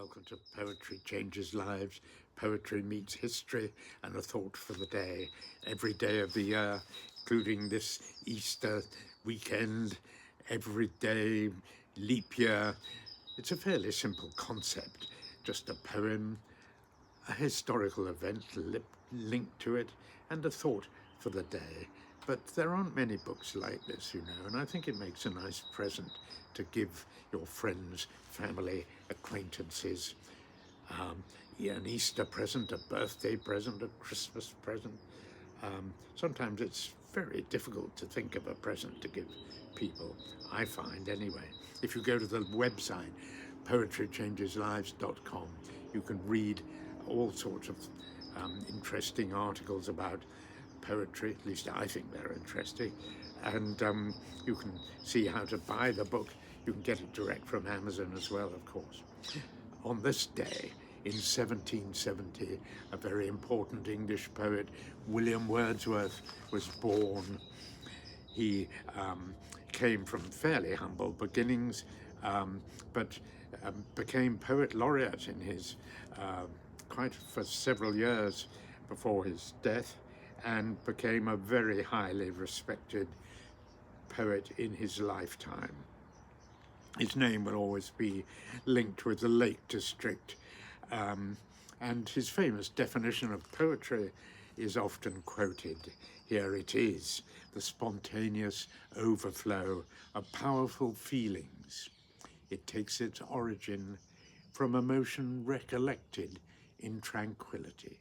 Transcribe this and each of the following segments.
welcome to Poetry Changes Lives. Poetry meets history and a thought for the day. Every day of the year, including this Easter weekend, every day, leap year. It's a fairly simple concept, just a poem, a historical event linked to it, and a thought for the day. But there aren't many books like this, and I think it makes a nice present to give your friends, family, acquaintances, an Easter present, a birthday present, a Christmas present. Sometimes it's very difficult to think of a present to give people, I find anyway. If you go to the website, poetrychangeslives.com, you can read all sorts of interesting articles about poetry, at least I think they're interesting, and you can see how to buy the book. You can get it direct from Amazon as well, of course. On this day, in 1770, a very important English poet, William Wordsworth, was born. He came from fairly humble beginnings, but became poet laureate in his quite for several years before his death, and became a very highly respected poet in his lifetime. His name will always be linked with the Lake District, and his famous definition of poetry is often quoted. Here it is: the spontaneous overflow of powerful feelings. It takes its origin from emotion recollected in tranquility.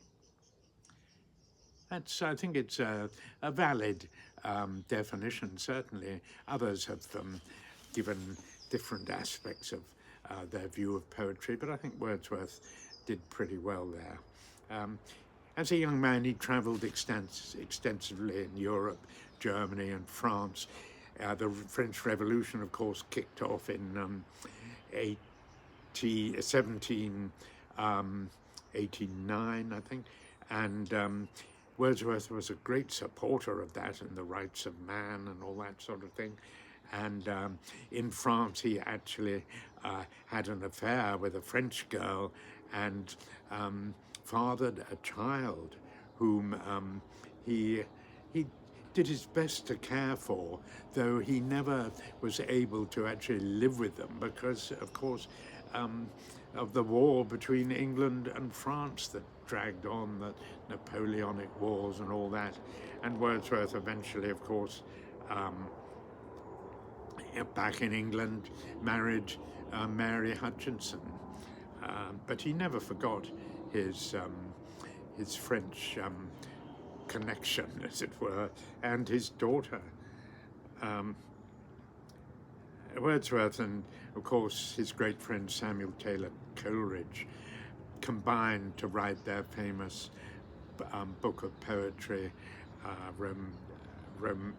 I think it's a valid definition, certainly. Others have given different aspects of their view of poetry, but I think Wordsworth did pretty well there. As a young man, he travelled extensively in Europe, Germany and France. The French Revolution, of course, kicked off in 1789, I think, and Wordsworth was a great supporter of that and the rights of man and all that sort of thing. And in France, he actually had an affair with a French girl and fathered a child whom he did his best to care for, though he never was able to actually live with them because, of course, of the war between England and France that dragged on, the Napoleonic Wars and all that. And Wordsworth eventually, of course, back in England, married Mary Hutchinson. But he never forgot his French connection, as it were, and his daughter. Wordsworth and, of course, his great friend Samuel Taylor Coleridge combined to write their famous book of poetry,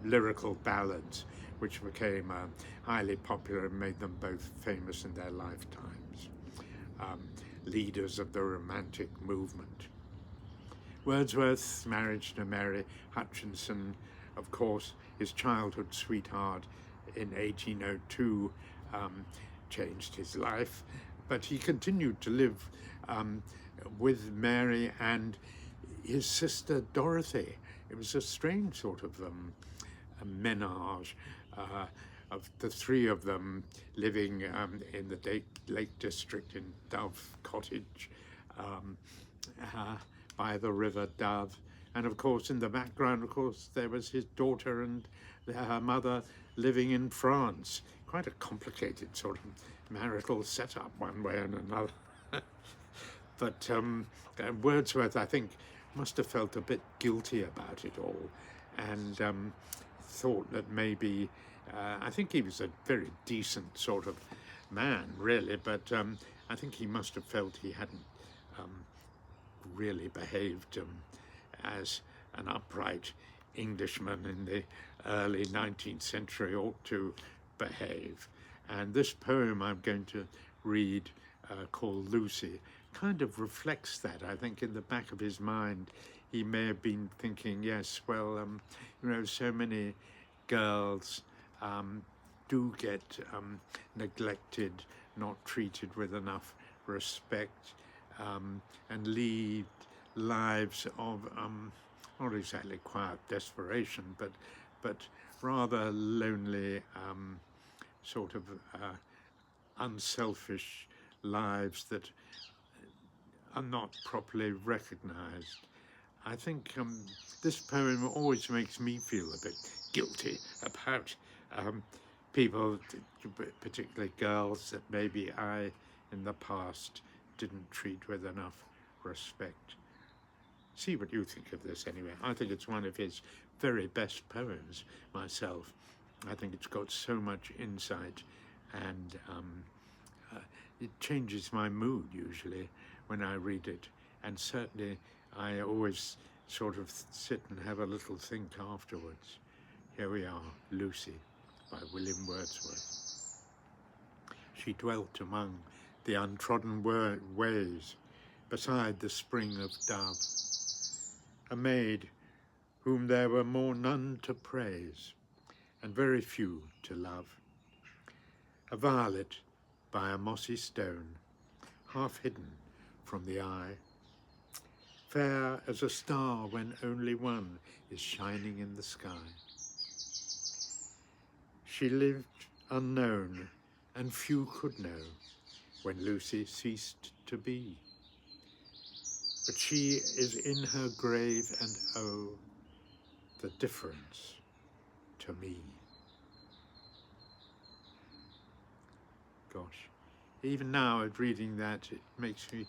Lyrical Ballads, which became highly popular and made them both famous in their lifetimes, leaders of the Romantic movement. Wordsworth's marriage to Mary Hutchinson, of course, his childhood sweetheart in 1802, changed his life, but he continued to live with Mary and his sister Dorothy. It was a strange sort of a menage of the three of them living in the Lake District in Dove Cottage by the River Dove. And of course, in the background, of course, there was his daughter and her mother living in France. Quite a complicated sort of marital setup one way and another. But Wordsworth, I think, must have felt a bit guilty about it all, and thought that maybe, I think he was a very decent sort of man, really, but I think he must have felt he hadn't really behaved as an upright Englishman in the early 19th century ought to behave. And this poem I'm going to read, called Lucy, kind of reflects that. I think in the back of his mind, he may have been thinking, yes, well, so many girls do get neglected, not treated with enough respect, and lead lives of not exactly quiet desperation, but rather lonely, sort of unselfish lives that are not properly recognized. I think this poem always makes me feel a bit guilty about people, particularly girls, that maybe I, in the past, didn't treat with enough respect. See what you think of this anyway. I think it's one of his very best poems myself. I think it's got so much insight, and it changes my mood usually when I read it, and certainly I always sort of sit and have a little think afterwards. Here we are, Lucy, by William Wordsworth. She dwelt among the untrodden ways, beside the spring of Dove, a maid whom there were none to praise, and very few to love. A violet by a mossy stone, half hidden from the eye, fair as a star when only one is shining in the sky. She lived unknown, and few could know when Lucy ceased to be. But she is in her grave, and oh, the difference to me. Gosh, even now at reading that, it makes me,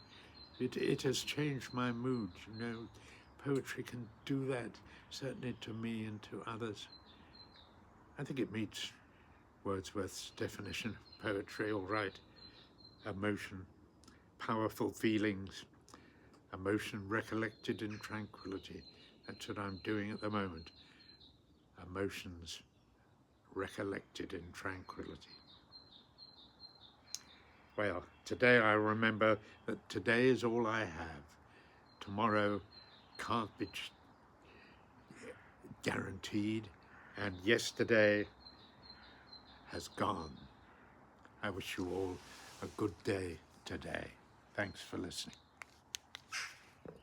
it has changed my mood, you know. Poetry can do that, certainly to me and to others. I think it meets Wordsworth's definition of poetry, all right. Emotion, powerful feelings, emotion recollected in tranquility. That's what I'm doing at the moment. Emotions recollected in tranquility. Well, today I remember that today is all I have. Tomorrow can't be guaranteed, and yesterday has gone. I wish you all a good day today. Thanks for listening.